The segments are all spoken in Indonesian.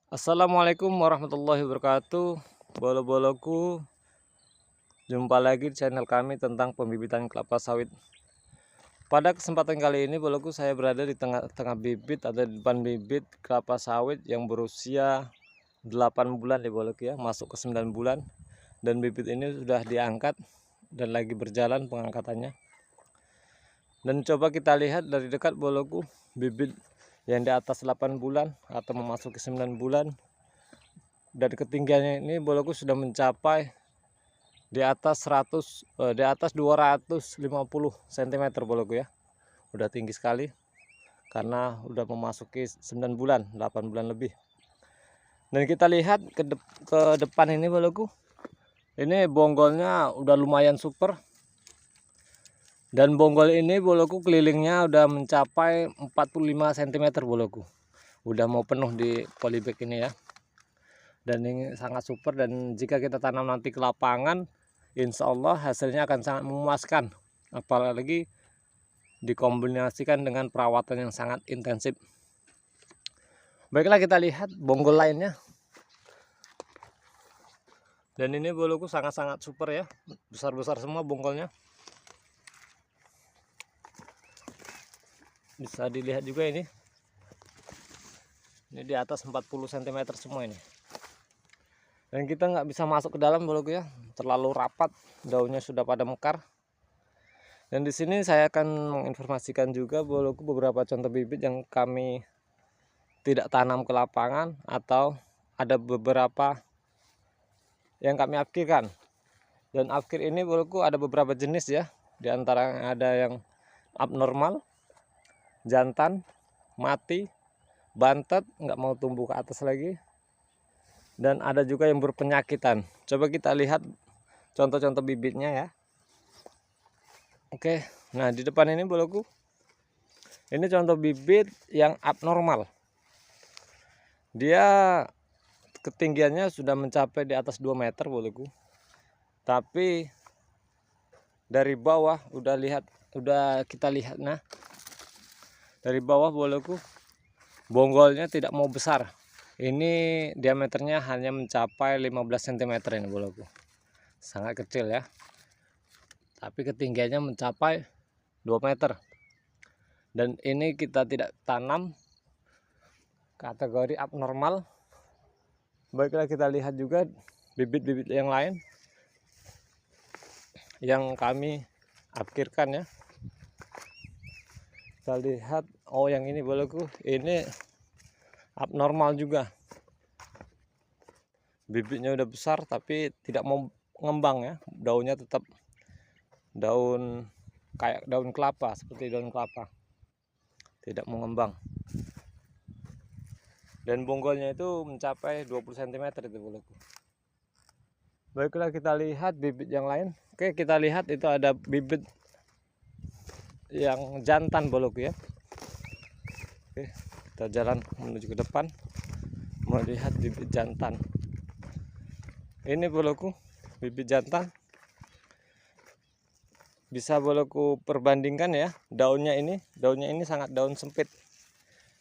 Assalamualaikum warahmatullahi wabarakatuh. Bolo-boloku, jumpa lagi di channel kami tentang pembibitan kelapa sawit. Pada kesempatan kali ini boloku, saya berada di tengah-tengah bibit atau di depan bibit kelapa sawit yang berusia 8 bulan ya boloku ya, masuk ke 9 bulan. Dan bibit ini sudah diangkat dan lagi berjalan pengangkatannya. Dan coba kita lihat dari dekat boloku, bibit yang di atas 8 bulan atau memasuki 9 bulan. Dari ketinggiannya ini boloku sudah mencapai di atas 250 cm boloku ya. Udah tinggi sekali karena udah memasuki 9 bulan, 8 bulan lebih. Dan kita lihat ke depan ini boloku. Ini bonggolnya udah lumayan super. Dan bonggol ini boloku kelilingnya udah mencapai 45 cm boloku. Udah mau penuh di polybag ini ya. Dan ini sangat super, dan jika kita tanam nanti ke lapangan, insya Allah hasilnya akan sangat memuaskan, apalagi dikombinasikan dengan perawatan yang sangat intensif. Baiklah, kita lihat bonggol lainnya. Dan ini boloku sangat-sangat super ya, besar-besar semua bonggolnya. Bisa dilihat juga ini di atas 40 cm semua ini. Dan kita nggak bisa masuk ke dalam boloku ya, terlalu rapat, daunnya sudah pada mekar. Dan di sini saya akan menginformasikan juga boloku beberapa contoh bibit yang kami tidak tanam ke lapangan, atau ada beberapa yang kami afkirkan. Dan afkir ini boloku ada beberapa jenis ya, di antara ada yang abnormal, jantan, mati, bantet, nggak mau tumbuh ke atas lagi, dan ada juga yang berpenyakitan. Coba kita lihat contoh-contoh bibitnya ya. Oke, nah di depan ini boloku, ini contoh bibit yang abnormal. Dia ketinggiannya sudah mencapai di atas 2 meter boloku. Tapi dari bawah udah kita lihat, nah dari bawah boloku, bonggolnya tidak mau besar. Ini diameternya hanya mencapai 15 cm ini boloku. Sangat kecil ya. Tapi ketinggiannya mencapai 2 meter. Dan ini kita tidak tanam, kategori abnormal. Baiklah, kita lihat juga bibit-bibit yang lain yang kami afkirkan ya. Kita lihat, oh yang ini boloku, ini abnormal juga. Bibitnya udah besar tapi tidak mau ngembang ya. Daunnya tetap daun kayak daun kelapa, seperti daun kelapa, tidak mengembang. Dan bonggolnya itu mencapai 20 cm itu boloku. Baiklah, kita lihat bibit yang lain. Oke, kita lihat itu ada bibit yang jantan boloku ya. Oke, kita jalan menuju ke depan melihat bibit jantan. Ini boloku bibit jantan. Bisa boloku perbandingkan ya, daunnya ini sangat daun sempit,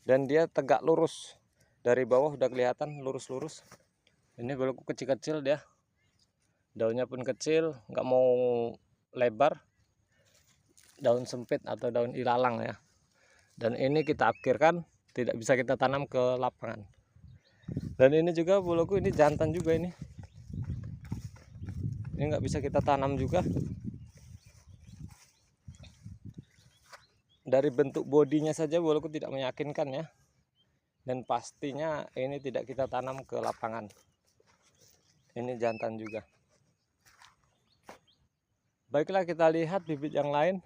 dan dia tegak lurus. Dari bawah udah kelihatan lurus-lurus. Ini boloku kecil-kecil dia, daunnya pun kecil, nggak mau lebar, daun sempit atau daun ilalang ya. Dan ini kita afkirkan, tidak bisa kita tanam ke lapangan. Dan ini juga boloku, ini jantan juga ini nggak bisa kita tanam juga. Dari bentuk bodinya saja boloku tidak meyakinkan ya, dan pastinya ini tidak kita tanam ke lapangan. Ini jantan juga. Baiklah, kita lihat bibit yang lain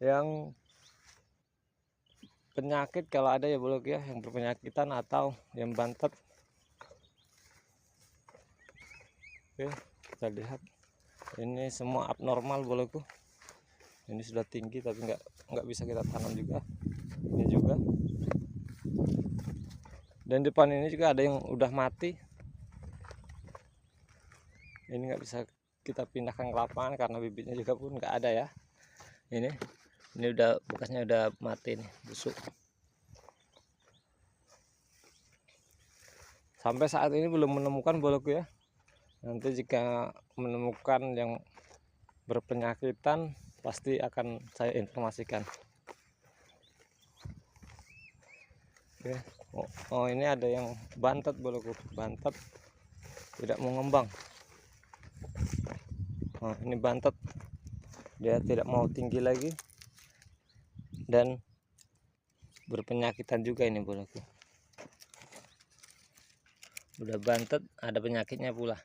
yang penyakit, kalau ada ya boloku ya, yang berpenyakitan atau yang bantet. Oke, kita lihat ini semua abnormal boloku. Ini sudah tinggi tapi nggak bisa kita tanam juga. Ini juga. Dan depan ini juga ada yang udah mati. Ini nggak bisa kita pindahkan ke lapangan karena bibitnya juga pun nggak ada ya. Ini udah bekasnya udah mati nih, busuk. Sampai saat ini belum menemukan boloku ya. Nanti jika menemukan yang berpenyakitan pasti akan saya informasikan. Oke. Oh, ini ada yang bantet boloku, bantet tidak mau ngembang. Oh, ini bantet, dia tidak mau tinggi lagi dan berpenyakitan juga ini boloku. Udah bantet, ada penyakitnya pula.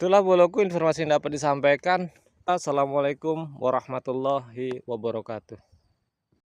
Itulah boloku informasi yang dapat disampaikan. Assalamualaikum warahmatullahi wabarakatuh.